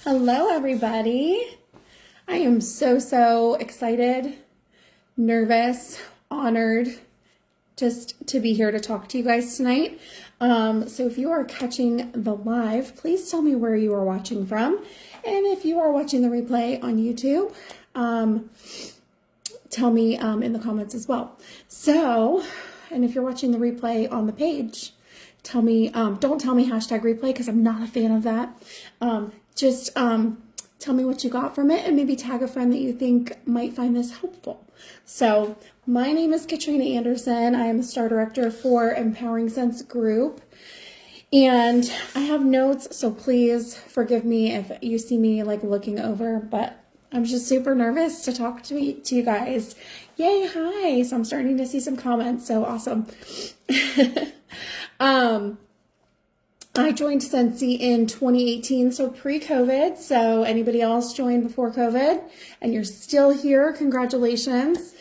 Hello, everybody. I am so excited, nervous, honored just to be here to talk to you guys tonight. So if you are catching the live, please tell me where you are watching from. And if you are watching the replay on YouTube, tell me in the comments as well. So, and if you're watching the replay on the page, tell me, don't tell me #replay because I'm not a fan of that. Just tell me what you got from it and maybe tag a friend that you think might find this helpful. So my name is Katrina Anderson. I am a star director for Empowering Sense Group. And I have notes, so please forgive me if you see me like looking over, but I'm just super nervous to talk to you guys. Yay, hi. So I'm starting to see some comments, so awesome. I joined Scentsy in 2018, so pre-COVID. So anybody else joined before COVID and you're still here, congratulations.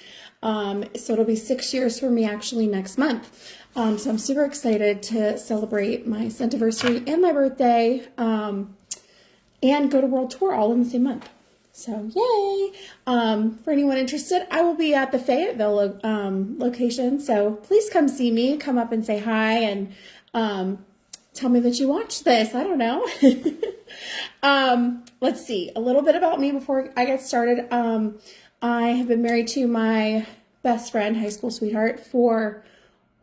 So it'll be 6 years for me actually next month. So I'm super excited to celebrate my Scentiversary and my birthday and go to World Tour all in the same month. So yay! For anyone interested, I will be at the Fayetteville location. So please come see me, come up and say hi and tell me that you watched this. I don't know. Let's see. A little bit about me before I get started. I have been married to my best friend, high school sweetheart, for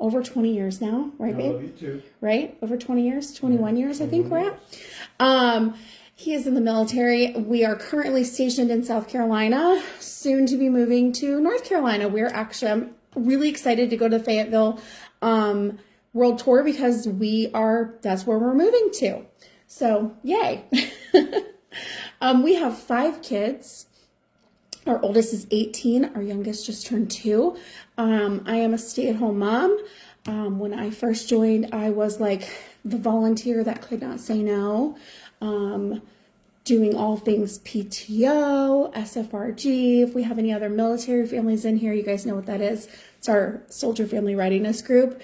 over 20 years now. Right, babe? I love you too. Right? Over 20 years? 21 years, I think we're at. He is in the military. We are currently stationed in South Carolina, soon to be moving to North Carolina. I'm really excited to go to the Fayetteville World Tour because that's where we're moving to. So yay. We have 5 kids. Our oldest is 18. Our youngest just turned 2. I am a stay-at-home mom. When I first joined, I was like the volunteer that could not say no. Doing all things PTO, SFRG. If we have any other military families in here, you guys know what that is. It's our Soldier Family Readiness Group.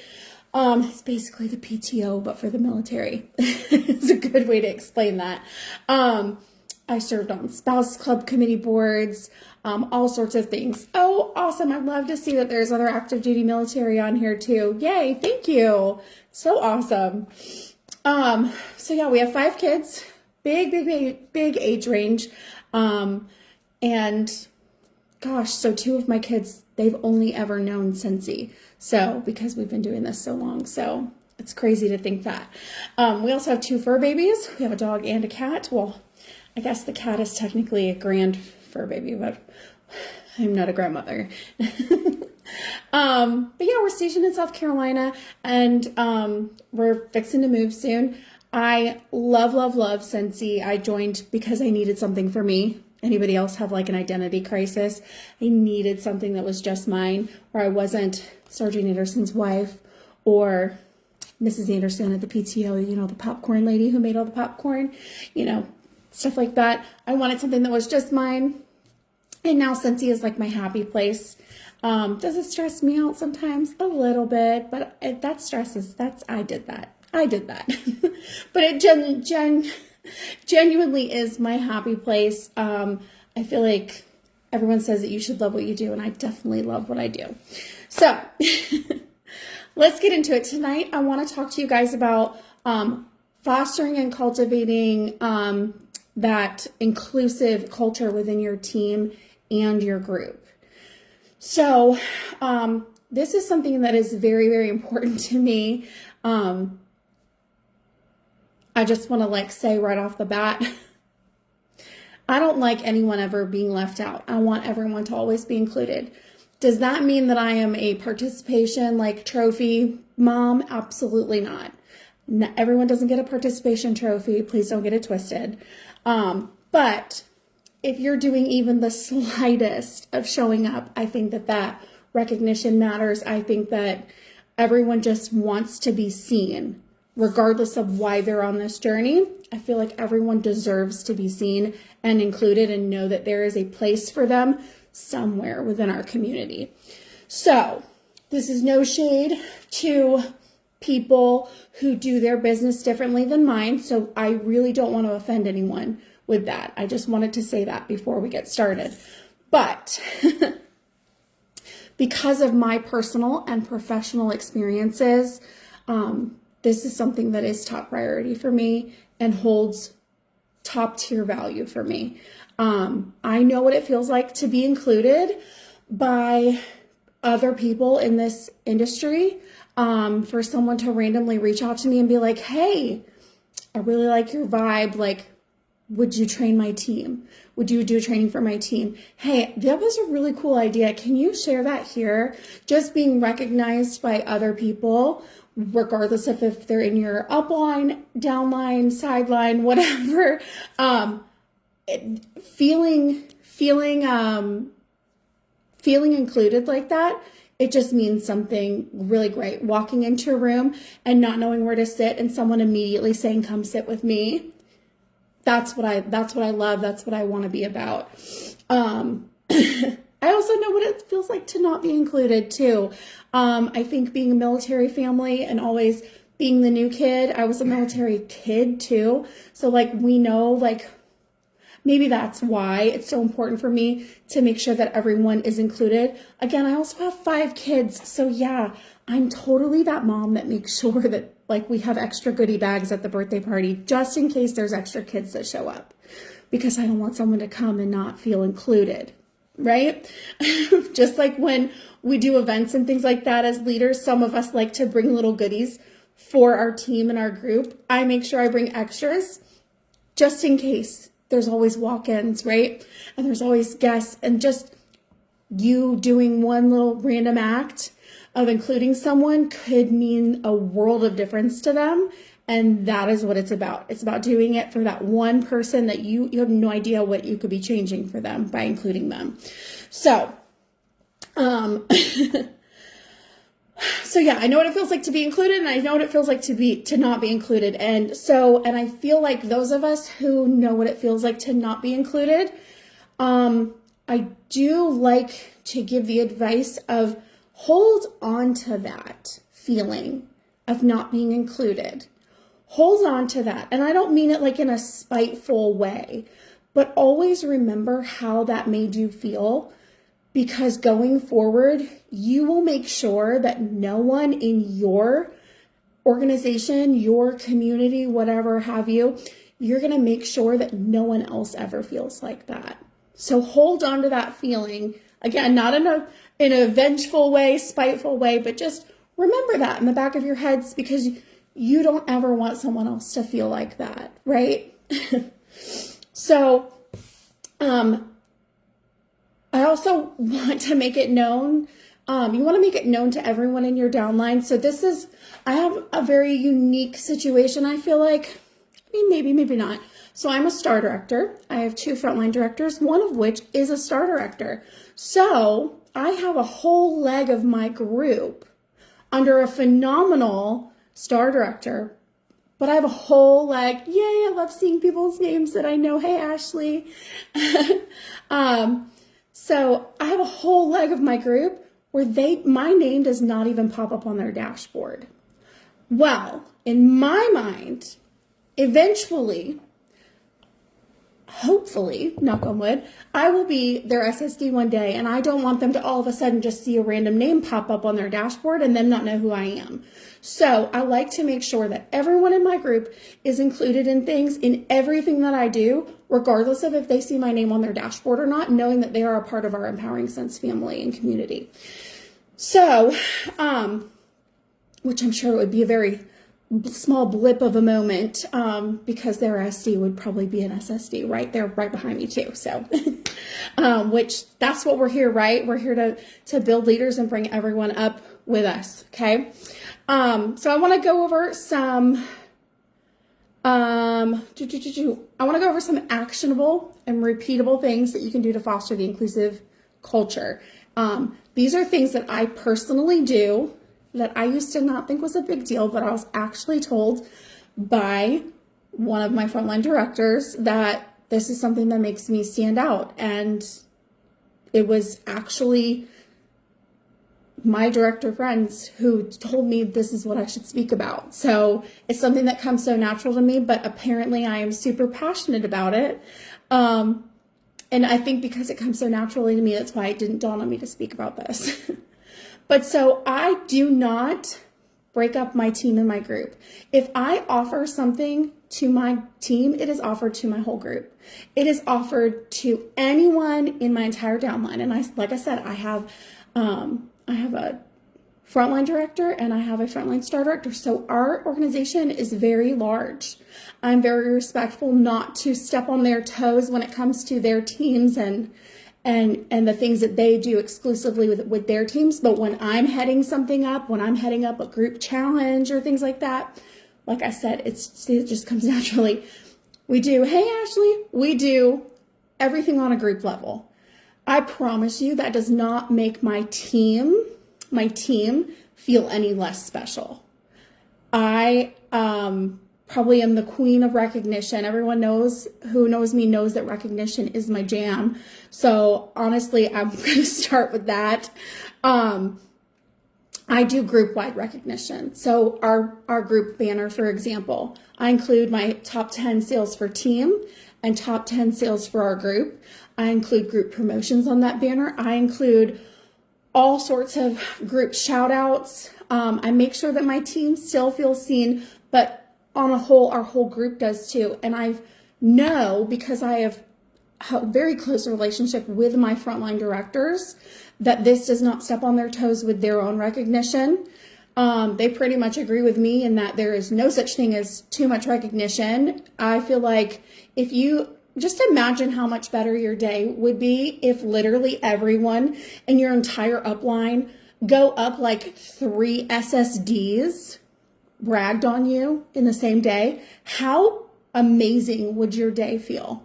It's basically the PTO, but for the military. It's a good way to explain that. I served on spouse club committee boards, all sorts of things. Oh, awesome. I'd love to see that there's other active duty military on here too. Yay. Thank you. So awesome. So yeah, we have 5 kids, big age range. And gosh, so 2 of my kids, they've only ever known Scentsy. So, because we've been doing this so long, so it's crazy to think that. We also have 2 fur babies. We have a dog and a cat. Well, I guess the cat is technically a grand fur baby, but I'm not a grandmother. But yeah, we're stationed in South Carolina and we're fixing to move soon. I love Scentsy. I joined because I needed something for me. Anybody else have like an identity crisis? I needed something that was just mine, where I wasn't Sergeant Anderson's wife or Mrs. Anderson at the PTO, you know, the popcorn lady who made all the popcorn, you know, stuff like that. I wanted something that was just mine. And now Scentsy is like my happy place. Does it stress me out sometimes? A little bit, but that stresses, I did that. But it genuinely is my happy place. I feel like everyone says that you should love what you do, and I definitely love what I do. So let's get into it. Tonight, I want to talk to you guys about fostering and cultivating that inclusive culture within your team and your group. So this is something that is very important to me. I just want to like say right off the bat, I don't like anyone ever being left out. I want everyone to always be included. Does that mean that I am a participation like trophy mom? Absolutely not. Everyone doesn't get a participation trophy. Please don't get it twisted. But if you're doing even the slightest of showing up, I think that recognition matters. I think that everyone just wants to be seen. Regardless of why they're on this journey, I feel like everyone deserves to be seen and included and know that there is a place for them somewhere within our community. So this is no shade to people who do their business differently than mine. So I really don't want to offend anyone with that. I just wanted to say that before we get started. But because of my personal and professional experiences, this is something that is top priority for me and holds top tier value for me. I know what it feels like to be included by other people in this industry, for someone to randomly reach out to me and be like, hey, I really like your vibe. Like, would you train my team? Would you do training for my team? Hey, that was a really cool idea. Can you share that here? Just being recognized by other people, regardless of if they're in your upline, downline, sideline, whatever. Feeling included like that, it just means something really great. Walking into a room and not knowing where to sit and someone immediately saying, come sit with me. That's what I love. That's what I want to be about. I also know what it feels like to not be included too. I think being a military family and always being the new kid, I was a military kid too. So like, we know, like, maybe that's why it's so important for me to make sure that everyone is included. Again, I also have 5 kids. So yeah, I'm totally that mom that makes sure that like we have extra goodie bags at the birthday party just in case there's extra kids that show up, because I don't want someone to come and not feel included, right? Just like when we do events and things like that as leaders, some of us like to bring little goodies for our team and our group. I make sure I bring extras just in case. There's always walk-ins, right? And there's always guests, and just you doing one little random act of including someone could mean a world of difference to them. And that is what it's about. It's about doing it for that one person that you have no idea what you could be changing for them by including them. So, so yeah, I know what it feels like to be included, and I know what it feels like to not be included. And I feel like those of us who know what it feels like to not be included, I do like to give the advice of hold on to that feeling of not being included. Hold on to that. And I don't mean it like in a spiteful way, but always remember how that made you feel. Because going forward, you will make sure that no one in your organization, your community, whatever have you, you're going to make sure that no one else ever feels like that. So hold on to that feeling. Again, not in a vengeful way, spiteful way, but just remember that in the back of your heads, because you don't ever want someone else to feel like that, right? So, I also want to make it known, you want to make it known to everyone in your downline. So I have a very unique situation, I feel like. I mean, maybe not. So I'm a STAR director. I have 2 frontline directors, one of which is a STAR director. So I have a whole leg of my group under a phenomenal STAR director. But I have a whole leg, yay, I love seeing people's names that I know. Hey, Ashley. So I have a whole leg of my group where my name does not even pop up on their dashboard. Well, in my mind, eventually, hopefully, knock on wood, I will be their SSD one day, and I don't want them to all of a sudden just see a random name pop up on their dashboard and them not know who I am. So I like to make sure that everyone in my group is included in things, in everything that I do, regardless of if they see my name on their dashboard or not, knowing that they are a part of our Empowering Sense family and community. So, which I'm sure would be a very small blip of a moment, because their SD would probably be an SSD, right? They're right behind me too. So, which that's what we're here, right? We're here to build leaders and bring everyone up with us. Okay. So I want to go over some, I want to go over some actionable and repeatable things that you can do to foster the inclusive culture. These are things that I personally do that I used to not think was a big deal, but I was actually told by one of my frontline directors that this is something that makes me stand out. And it was actually my director friends who told me this is what I should speak about. So it's something that comes so natural to me, but apparently I am super passionate about it. And I think because it comes so naturally to me, that's why it didn't dawn on me to speak about this. But so I do not break up my team and my group. If I offer something to my team, it is offered to my whole group. It is offered to anyone in my entire downline. And like I said, I have a frontline director and I have a frontline star director. So our organization is very large. I'm very respectful not to step on their toes when it comes to their teams and the things that they do exclusively with their teams. But when I'm heading something up, when I'm heading up a group challenge or things like that, like I said, it just comes naturally. We do everything on a group level. I promise you that does not make my team feel any less special. I probably am the queen of recognition. Everyone who knows me knows that recognition is my jam. So honestly, I'm going to start with that. I do group-wide recognition. So our group banner, for example, I include my top 10 sales for team and top 10 sales for our group. I include group promotions on that banner. I include all sorts of group shout outs. I make sure that my team still feels seen, but on a whole, our whole group does too. And I know, because I have a very close relationship with my frontline directors, that this does not step on their toes with their own recognition. They pretty much agree with me in that there is no such thing as too much recognition. I feel like if you just imagine how much better your day would be if literally everyone in your entire upline go up like 3 SSDs, bragged on you in the same day. How amazing would your day feel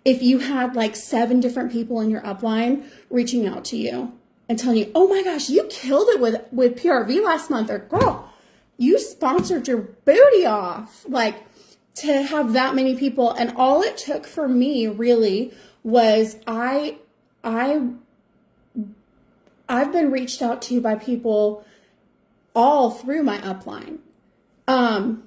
if you had like 7 different people in your upline reaching out to you and telling you, oh my gosh, you killed it with PRV last month, or girl, you sponsored your booty off. Like, to have that many people. And all it took for me really was I've been reached out to by people all through my upline. And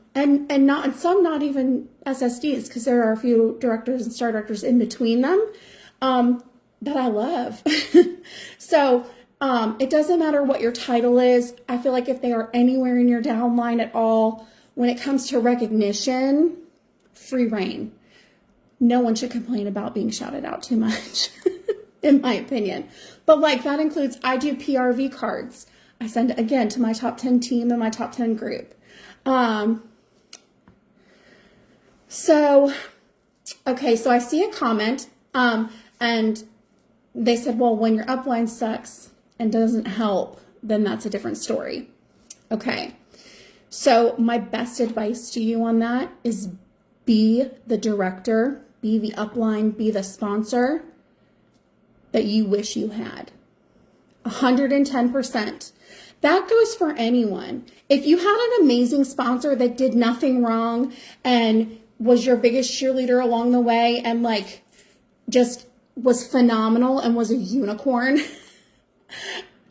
some not even SSDs, because there are a few directors and star directors in between them that I love. So it doesn't matter what your title is. I feel like if they are anywhere in your downline at all, when it comes to recognition, free reign. No one should complain about being shouted out too much, in my opinion. But like that includes, I do PRV cards. I send, again, to my top 10 team and my top 10 group. So I see a comment, and they said, well, when your upline sucks and doesn't help, then that's a different story. Okay. So my best advice to you on that is be the director, be the upline, be the sponsor that you wish you had. 110%. That goes for anyone. If you had an amazing sponsor that did nothing wrong and was your biggest cheerleader along the way and like just was phenomenal and was a unicorn,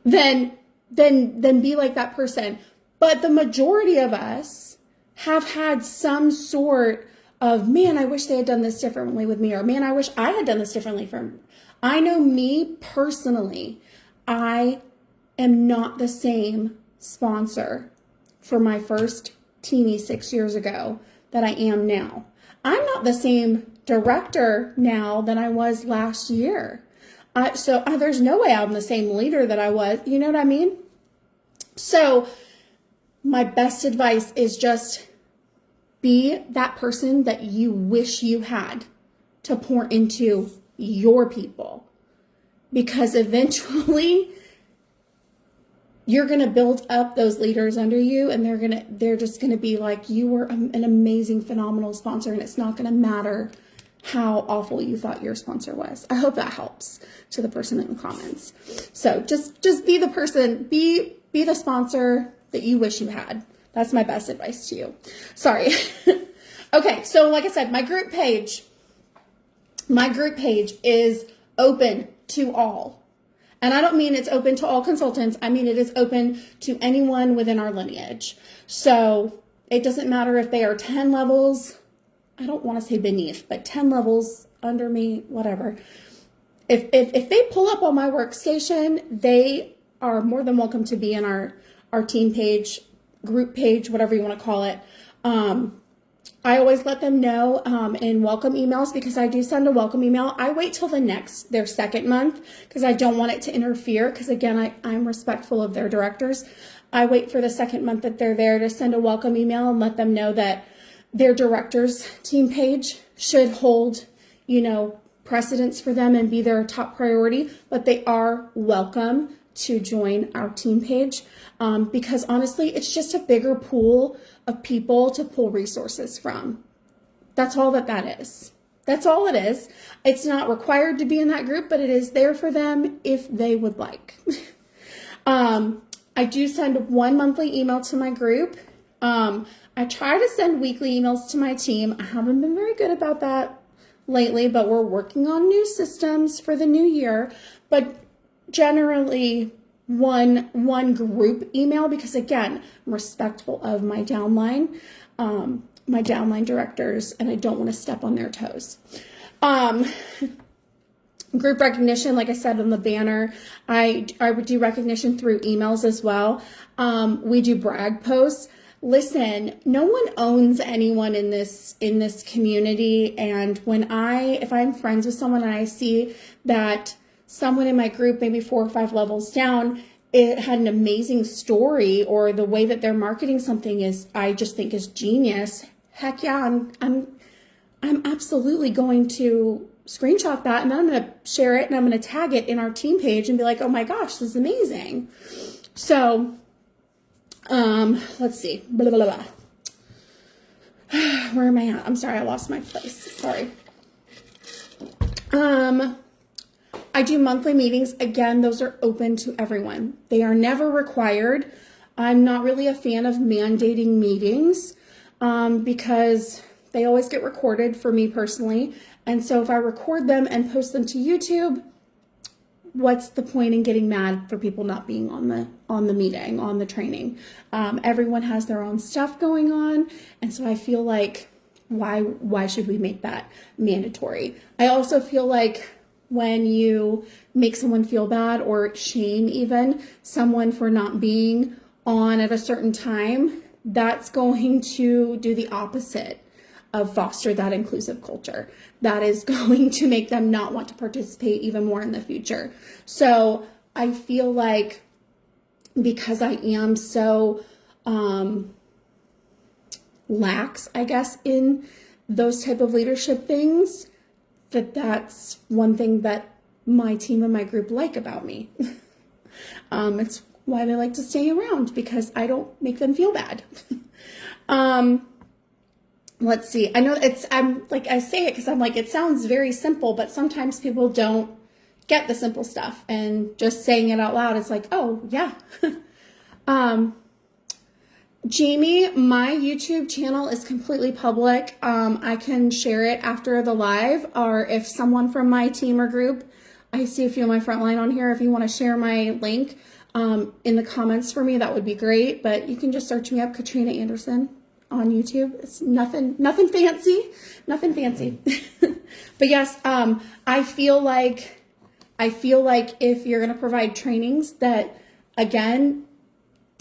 then be like that person. But the majority of us have had some sort of, man, I wish they had done this differently with me, or man, I wish I had done this differently I know me personally, I am not the same sponsor for my first teamie 6 years ago that I am now. I'm not the same director now than I was last year. So there's no way I'm the same leader that I was. You know what I mean? So my best advice is just be that person that you wish you had to pour into your people, because eventually you're going to build up those leaders under you, and they're just going to be like, you were an amazing, phenomenal sponsor, and it's not going to matter how awful you thought your sponsor was. I hope that helps to the person in the comments. So just be the person, be the sponsor that you wish you had. That's my best advice to you. Sorry. Okay, so like I said, my group page is open to all. And I don't mean it's open to all consultants. I mean, it is open to anyone within our lineage. So it doesn't matter if they are 10 levels, I don't want to say beneath, but 10 levels under me, whatever. If they pull up on my workstation, they are more than welcome to be in our team page, group page, whatever you want to call it. I always let them know in welcome emails, because I do send a welcome email. I wait till their second month, because I don't want it to interfere, because again, I'm respectful of their directors. I wait for the second month that they're there to send a welcome email and let them know that their director's team page should hold, precedence for them and be their top priority, but they are welcome to join our team page, because honestly, it's just a bigger pool of people to pull resources from. That's all that is. That's all it is. It's not required to be in that group, but it is there for them if they would like. I do send one monthly email to my group. I try to send weekly emails to my team. I haven't been very good about that lately, but we're working on new systems for the new year. But generally one group email, because again, I'm respectful of my downline directors, and I don't want to step on their toes. Group recognition, like I said on the banner, I would do recognition through emails as well. We do brag posts. Listen, no one owns anyone in this community, and if I'm friends with someone and I see that someone in my group, maybe 4 or 5 levels down, it had an amazing story, or the way that they're marketing something I just think is genius. Heck yeah, I'm absolutely going to screenshot that, and then I'm going to share it, and I'm going to tag it in our team page and be like, oh my gosh, this is amazing. So, let's see. Blah, blah, blah. Where am I at? I'm sorry, I lost my place. Sorry. I do monthly meetings. Again, those are open to everyone. They are never required. I'm not really a fan of mandating meetings, because they always get recorded for me personally. And so if I record them and post them to YouTube, what's the point in getting mad for people not being on the meeting, on the training? Everyone has their own stuff going on. And so I feel like, why should we make that mandatory? I also feel like when you make someone feel bad, or shame even someone for not being on at a certain time, that's going to do the opposite of foster that inclusive culture. That is going to make them not want to participate even more in the future. So I feel like, because I am so lax, I guess, in those type of leadership things, that's one thing that my team and my group like about me. It's why they like to stay around, because I don't make them feel bad. Let's see. I know I say it because I'm like, it sounds very simple, but sometimes people don't get the simple stuff, and just saying it out loud, it's like, oh yeah. Jamie, my YouTube channel is completely public. I can share it after the live, or if someone from my team or group, I see a few of my frontline on here, if you want to share my link in the comments for me, that would be great. But you can just search me up, Katrina Anderson, on YouTube. It's nothing fancy. But yes, I feel like if you're going to provide trainings, that again,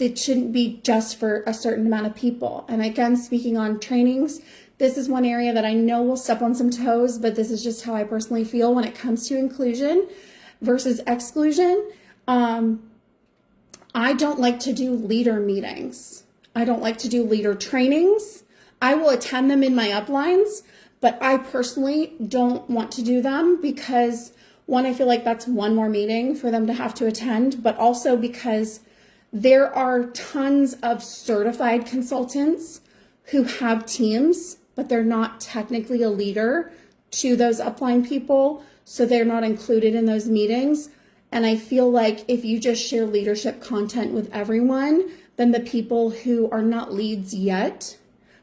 it shouldn't be just for a certain amount of people. And again, speaking on trainings, this is one area that I know will step on some toes, but this is just how I personally feel when it comes to inclusion versus exclusion. I don't like to do leader meetings. I don't like to do leader trainings. I will attend them in my uplines, but I personally don't want to do them because, one, I feel like that's one more meeting for them to have to attend, but also because there are tons of certified consultants who have teams, but they're not technically a leader to those upline people, so they're not included in those meetings. And I feel like if you just share leadership content with everyone, then the people who are not leads yet,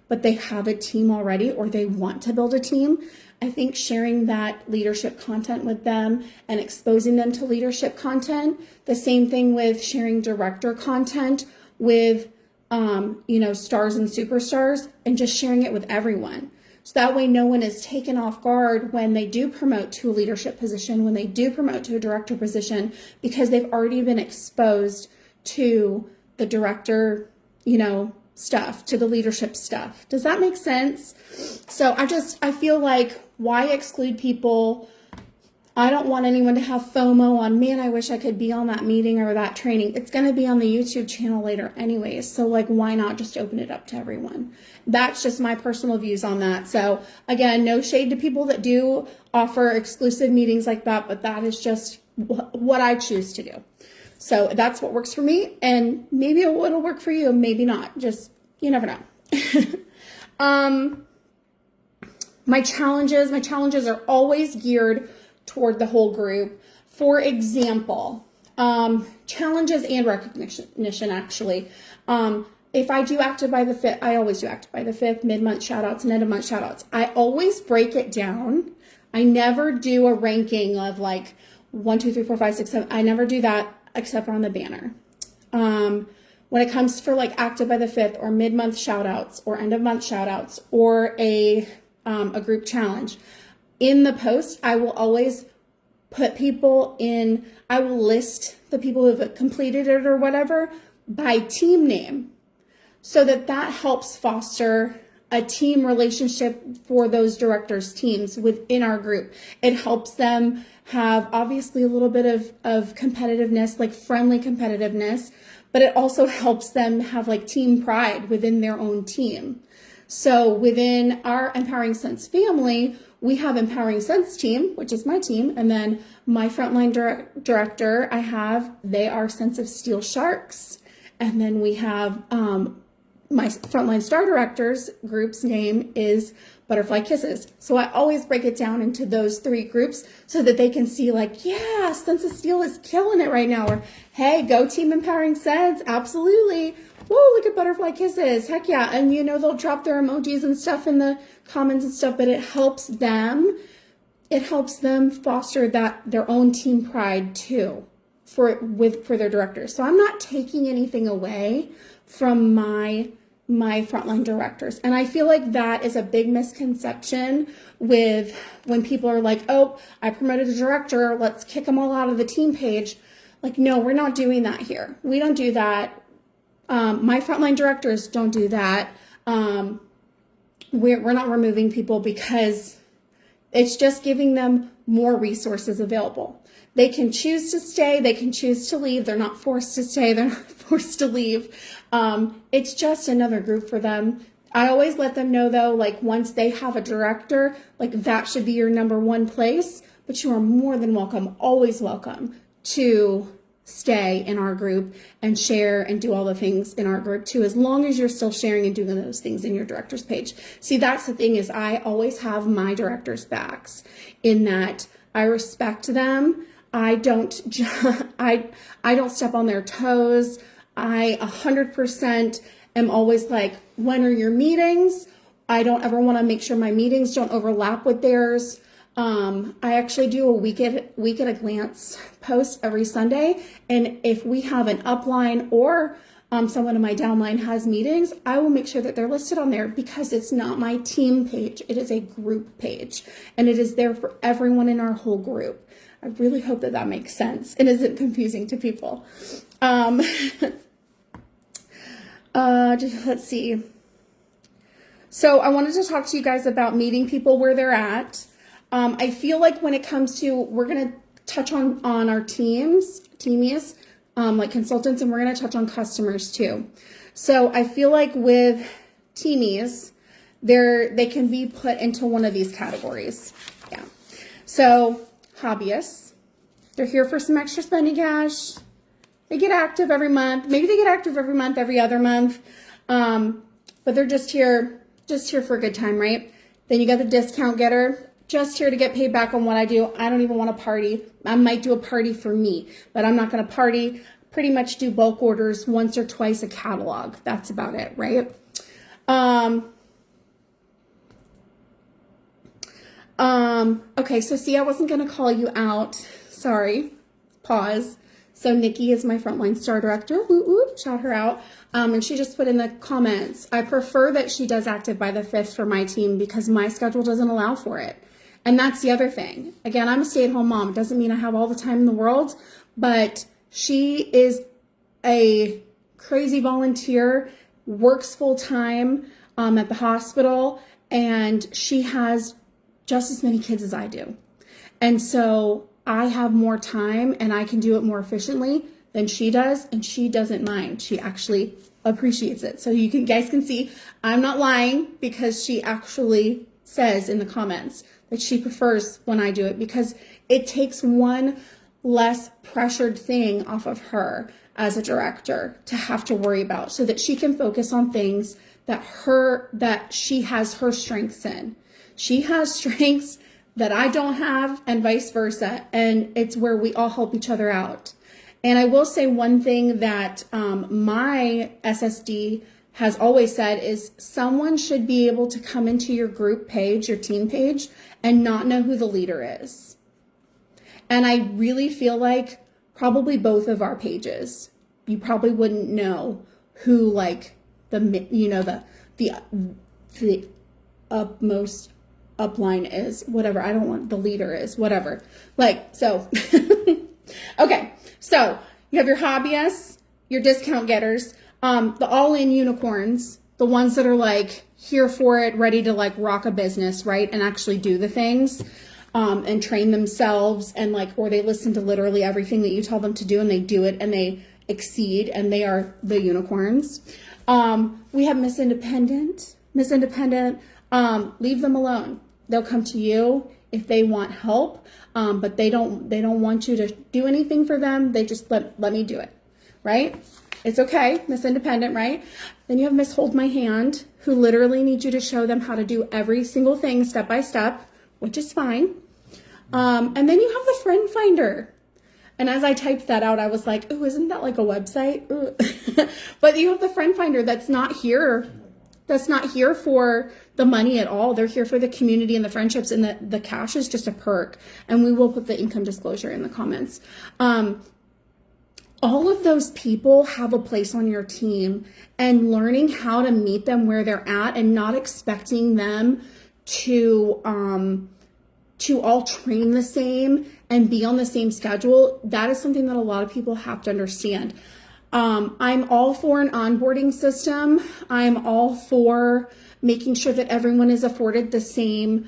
but they have a team already, or they want to build a team, I think sharing that leadership content with them and exposing them to leadership content, the same thing with sharing director content with, stars and superstars, and just sharing it with everyone. So that way no one is taken off guard when they do promote to a leadership position, when they do promote to a director position, because they've already been exposed to the director, stuff, to the leadership stuff. Does that make sense? So I feel like, why exclude people? I don't want anyone to have FOMO on, man, I wish I could be on that meeting or that training. It's going to be on the YouTube channel later anyways. So why not just open it up to everyone? That's just my personal views on that. So again, no shade to people that do offer exclusive meetings like that, but that is just what I choose to do. So that's what works for me, and maybe it'll work for you, maybe not. Just, you never know. My challenges are always geared toward the whole group. For example, challenges and recognition, actually. If I do Active by the 5th, I always do Active by the 5th, mid-month shout-outs and end-of-month shout-outs. I always break it down. I never do a ranking of 1, 2, 3, 4, 5, 6, 7. I never do that except for on the banner. When it comes for Active by the 5th or mid-month shout-outs or end-of-month shout-outs or a group challenge, in the post, I will always put people in, I will list the people who have completed it or whatever by team name, so that helps foster a team relationship for those directors' teams within our group. It helps them have obviously a little bit of competitiveness, friendly competitiveness, but it also helps them have team pride within their own team. So within our Empowering Sense family, we have Empowering Sense team, which is my team, and then my frontline director, they are Sense of Steel Sharks, and then we have my frontline star directors group's name is Butterfly Kisses. So I always break it down into those 3 groups so that they can see yeah, Sense of Steel is killing it right now. Or, hey, go Team Empowering Sense. Absolutely. Whoa, look at Butterfly Kisses. Heck yeah. And they'll drop their emojis and stuff in the comments and stuff, but it helps them foster their own team pride too for their directors. So I'm not taking anything away from my frontline directors. And I feel like that is a big misconception with when people are oh, I promoted a director, let's kick them all out of the team page. No, we're not doing that here. We don't do that. My frontline directors don't do that. We're not removing people because it's just giving them more resources available. They can choose to stay. They can choose to leave. They're not forced to stay. They're not forced to leave. It's just another group for them. I always let them know, though, once they have a director, that should be your number one place. But you are more than welcome, always welcome, to stay in our group and share and do all the things in our group too, as long as you're still sharing and doing those things in your director's page. See, that's the thing, is I always have my director's backs in that I respect them. I don't step on their toes. I 100% am always when are your meetings? I don't ever want to make sure my meetings don't overlap with theirs. I actually do a week at a glance post every Sunday. And if we have an upline or someone in my downline has meetings, I will make sure that they're listed on there, because it's not my team page. It is a group page, and it is there for everyone in our whole group. I really hope that makes sense and isn't confusing to people. Let's see. So I wanted to talk to you guys about meeting people where they're at. I feel like when it comes to, we're going to touch on our teamies, consultants, and we're going to touch on customers too. So I feel like with teamies, they can be put into one of these categories. Yeah. So hobbyists, they're here for some extra spending cash. They get active every month. Maybe they get active every month, every other month. But they're just here for a good time, right? Then you got the discount getter, just here to get paid back on what I do. I don't even want to party. I might do a party for me, but I'm not going to party. Pretty much do bulk orders once or twice a catalog. That's about it, Okay, so see, I wasn't going to call you out. Sorry. Pause. So Nikki is my frontline star director. Whoop, whoop, shout her out. And she just put in the comments, I prefer that she does active by the 5th for my team because my schedule doesn't allow for it. And that's the other thing. Again, I'm a stay-at-home mom. It doesn't mean I have all the time in the world, but she is a crazy volunteer, works full-time at the hospital, and she has just as many kids as I do. And so I have more time and I can do it more efficiently than she does, and she doesn't mind. She actually appreciates it. So you guys can see I'm not lying, because she actually says in the comments that she prefers when I do it because it takes one less pressured thing off of her as a director to have to worry about, so that she can focus on things that she has her strengths in. She has strengths that I don't have, and vice versa. And it's where we all help each other out. And I will say one thing that my SSD has always said is someone should be able to come into your group page, your team page, and not know who the leader is. And I really feel like probably both of our pages, you probably wouldn't know who like the upmost upline is, whatever. I don't want the leader is, whatever. Like, so, okay. So you have your hobbyists, your discount getters, the all-in unicorns, the ones that are like here for it, ready to like rock a business, right? And actually do the things, and train themselves, and like, or they listen to literally everything that you tell them to do and they do it and they exceed, and they are the unicorns. We have Miss Independent, leave them alone. They'll come to you if they want help, but they don't want you to do anything for them. They just let me do it, right? It's okay, Miss Independent, right? Then you have Miss Hold My Hand, who literally needs you to show them how to do every single thing step by step, which is fine. And then you have the Friend Finder. And as I typed that out, I was like, oh, isn't that like a website? But you have the Friend Finder that's not here. That's not here for the money at all. They're here for the community and the friendships, and the cash is just a perk. And we will put the income disclosure in the comments. All of those people have a place on your team, and learning how to meet them where they're at and not expecting them to all train the same and be on the same schedule. That is something that a lot of people have to understand. I'm all for an onboarding system. I'm all for making sure that everyone is afforded the same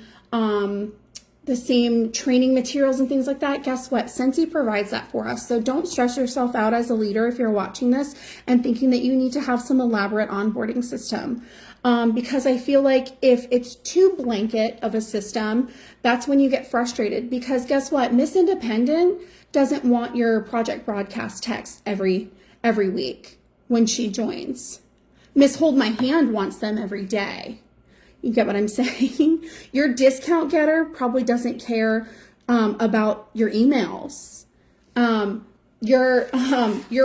training materials and things like that. Guess what? Scentsy provides that for us. So don't stress yourself out as a leader if you're watching this and thinking that you need to have some elaborate onboarding system. Because I feel like if it's too blanket of a system, that's when you get frustrated. Because guess what? Miss Independent doesn't want your project broadcast text every week when she joins. Miss Hold My Hand wants them every day. You get what I'm saying? Your discount getter probably doesn't care about your emails. Your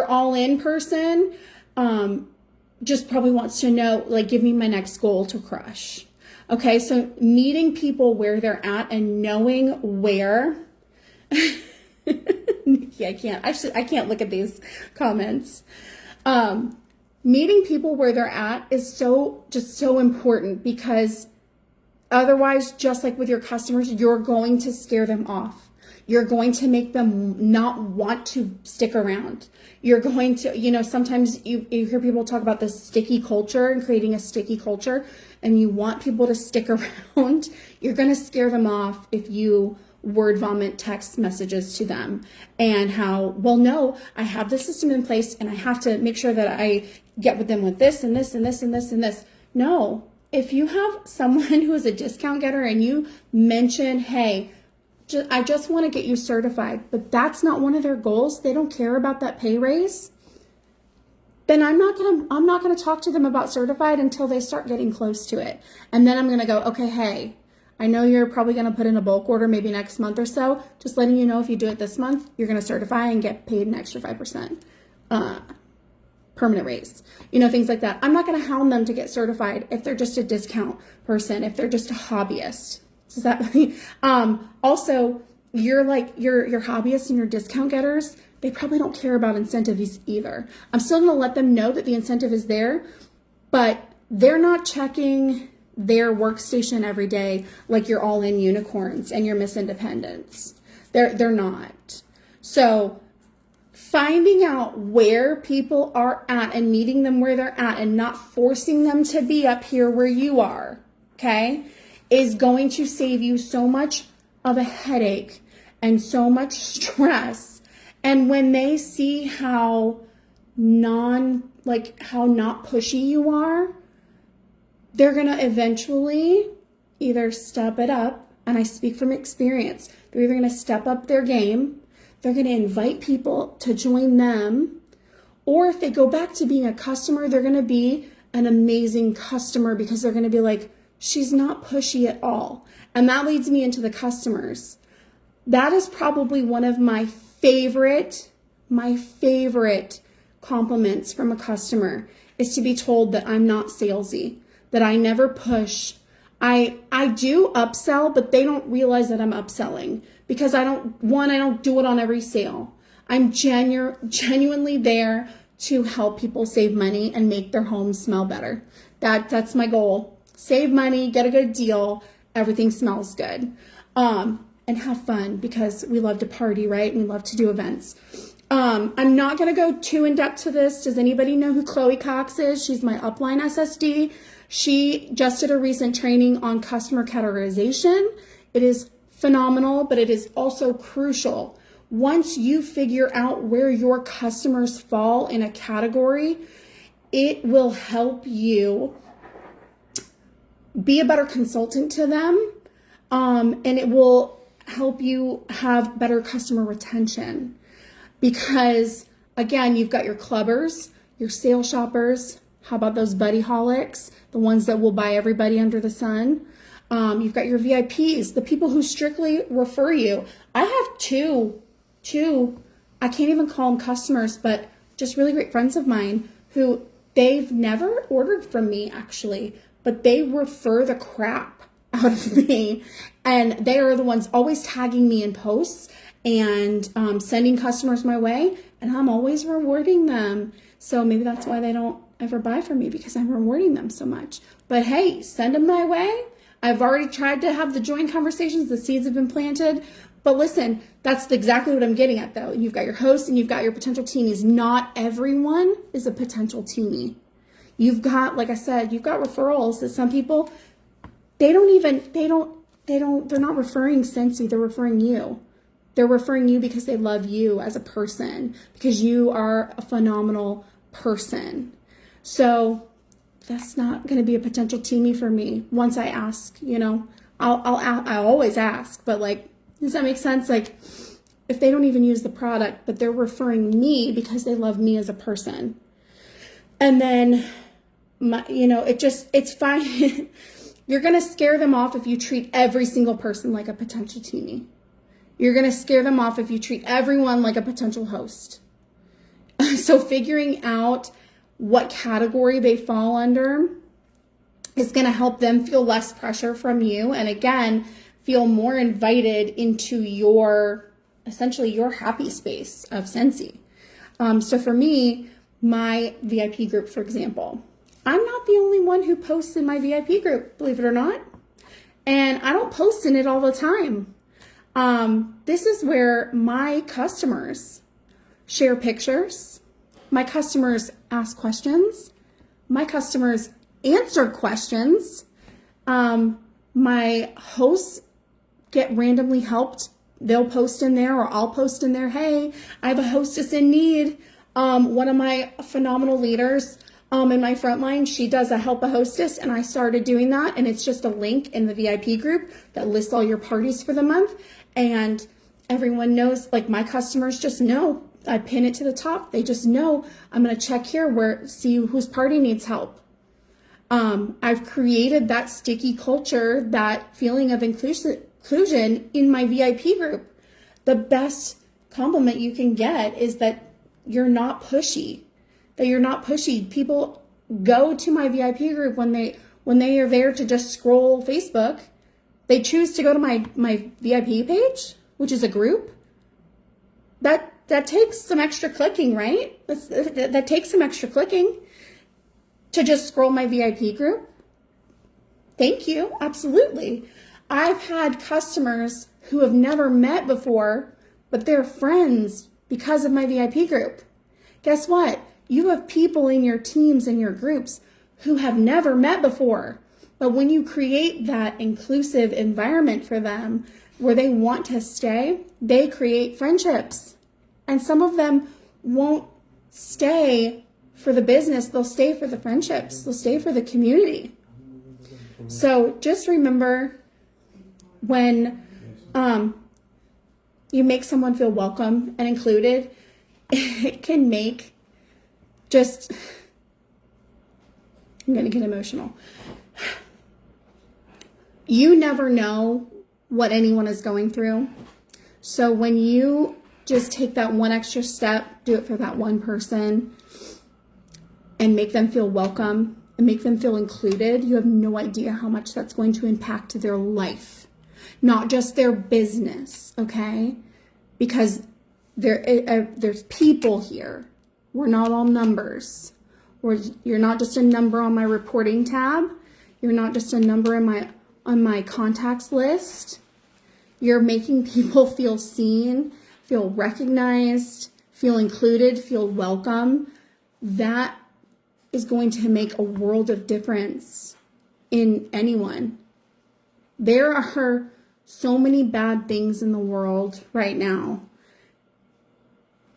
all-in person just probably wants to know, like, give me my next goal to crush. Okay, so meeting people where they're at and knowing where. Nikki, I can't look at these comments. Meeting people where they're at is so important, because otherwise, just like with your customers, you're going to scare them off. You're going to make them not want to stick around. You're going to, sometimes you hear people talk about this sticky culture and creating a sticky culture, and you want people to stick around. You're going to scare them off if you word vomit text messages to them and how, well, no, I have this system in place and I have to make sure that I get with them with this and this and this and this and this. No, if you have someone who is a discount getter and you mention, hey, I just want to get you certified, but that's not one of their goals, they don't care about that pay raise, then I'm not going to talk to them about certified until they start getting close to it. And then I'm going to go, okay, hey, I know you're probably going to put in a bulk order maybe next month or so. Just letting you know, if you do it this month, you're going to certify and get paid an extra 5% permanent raise. Things like that. I'm not going to hound them to get certified if they're just a discount person, if they're just a hobbyist. Does that, also your hobbyists and your discount getters, they probably don't care about incentives either. I'm still going to let them know that the incentive is there, but they're not checking their workstation every day like your all-in unicorns and your Miss Independents. They're not. So finding out where people are at and meeting them where they're at and not forcing them to be up here where you are, okay, is going to save you so much of a headache and so much stress. And when they see how not pushy you are, they're going to eventually either step it up, and I speak from experience. They're either going to step up their game, they're going to invite people to join them, or if they go back to being a customer, they're going to be an amazing customer because they're going to be like, she's not pushy at all. And that leads me into the customers. That is probably one of my favorite compliments from a customer is to be told that I'm not salesy, that I never push. I do upsell, but they don't realize that I'm upselling because I don't do it on every sale. I'm genuinely there to help people save money and make their homes smell better. That's my goal. Save money, get a good deal, everything smells good. And have fun because we love to party, right? And we love to do events. I'm not going to go too in depth to this. Does anybody know who Chloe Cox is? She's my upline SSD. She just did a recent training on customer categorization. It is phenomenal, but it is also crucial. Once you figure out where your customers fall in a category, it will help you be a better consultant to them, and it will help you have better customer retention. Because again, you've got your clubbers, your sale shoppers. How about those buddy holics, the ones that will buy everybody under the sun? You've got your VIPs, the people who strictly refer you. I have two, I can't even call them customers, but just really great friends of mine who they've never ordered from me actually, but they refer the crap out of me. And they are the ones always tagging me in posts and sending customers my way. And I'm always rewarding them. So maybe that's why they don't ever buy from me, because I'm rewarding them so much. But hey, send them my way. I've already tried to have the joint conversations. The seeds have been planted. But listen, that's exactly what I'm getting at though. You've got your hosts and you've got your potential teenies. Not everyone is a potential teenie. You've got, like I said, you've got referrals that some people, they're not referring Scentsy, they're referring you. They're referring you because they love you as a person, because you are a phenomenal person. So that's not going to be a potential teenie for me. Once I ask, I always ask, but like, does that make sense? Like, if they don't even use the product, but they're referring me because they love me as a person. And then, it's fine. You're going to scare them off if you treat every single person like a potential teenie. You're going to scare them off if you treat everyone like a potential host. So figuring out what category they fall under is going to help them feel less pressure from you. And again, feel more invited into essentially your happy space of Scentsy. So for me, my VIP group, for example, I'm not the only one who posts in my VIP group, believe it or not. And I don't post in it all the time. This is where my customers share pictures. My customers ask questions. My customers answer questions. My hosts get randomly helped. They'll post in there, or I'll post in there, hey, I have a hostess in need. One of my phenomenal leaders in my frontline, she does a help a hostess, and I started doing that, and it's just a link in the VIP group that lists all your parties for the month, and everyone knows, like my customers just know. I pin it to the top. They just know I'm going to check here see whose party needs help. I've created that sticky culture, that feeling of inclusion in my VIP group. The best compliment you can get is that you're not pushy. People go to my VIP group when they are there to just scroll Facebook. they choose to go to my VIP page, which is a group, that takes some extra clicking, right? That takes some extra clicking to just scroll my VIP group. Thank you. Absolutely. I've had customers who have never met before, but they're friends because of my VIP group. Guess what? You have people in your teams and your groups who have never met before. But when you create that inclusive environment for them where they want to stay, they create friendships. And some of them won't stay for the business. They'll stay for the friendships. They'll stay for the community. So just remember, when you make someone feel welcome and included, it can make just, I'm going to get emotional. You never know what anyone is going through. So when you just take that one extra step, do it for that one person, and make them feel welcome and make them feel included, you have no idea how much that's going to impact their life, not just their business, okay? Because there's people here. We're not all numbers. You're not just a number on my reporting tab. You're not just a number on my contacts list. You're making people feel seen, feel recognized, feel included, feel welcome. That is going to make a world of difference in anyone. There are so many bad things in the world right now,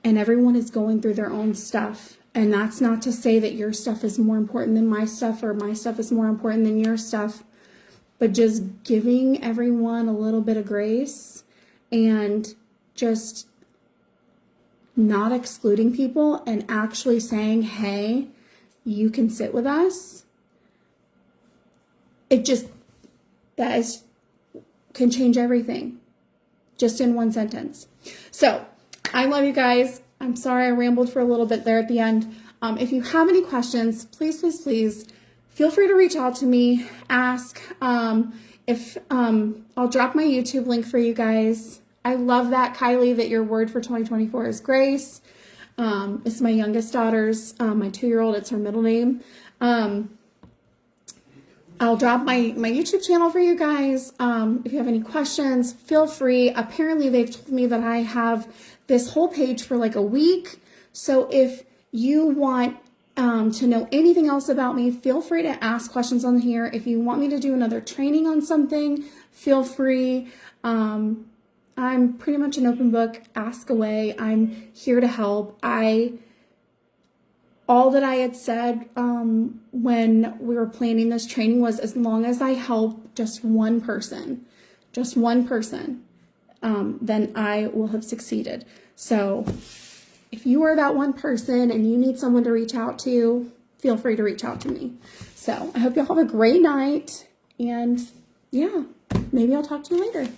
and everyone is going through their own stuff. And that's not to say that your stuff is more important than my stuff, or my stuff is more important than your stuff, but just giving everyone a little bit of grace and just not excluding people and actually saying, hey, you can sit with us. Can change everything just in one sentence. So I love you guys. I'm sorry I rambled for a little bit there at the end. If you have any questions, please feel free to reach out to me, ask. I'll drop my YouTube link for you guys. I love that, Kylie, that your word for 2024 is grace. It's my youngest daughter's, my 2-year-old, it's her middle name. I'll drop my YouTube channel for you guys. If you have any questions, feel free. Apparently they've told me that I have this whole page for like a week. So if you want to know anything else about me, feel free to ask questions on here. If you want me to do another training on something, feel free. I'm pretty much an open book. Ask away. I'm here to help. All that I had said when we were planning this training was, as long as I help just one person, then I will have succeeded. So if you are that one person and you need someone to reach out to, feel free to reach out to me. So I hope you all have a great night, and yeah, maybe I'll talk to you later.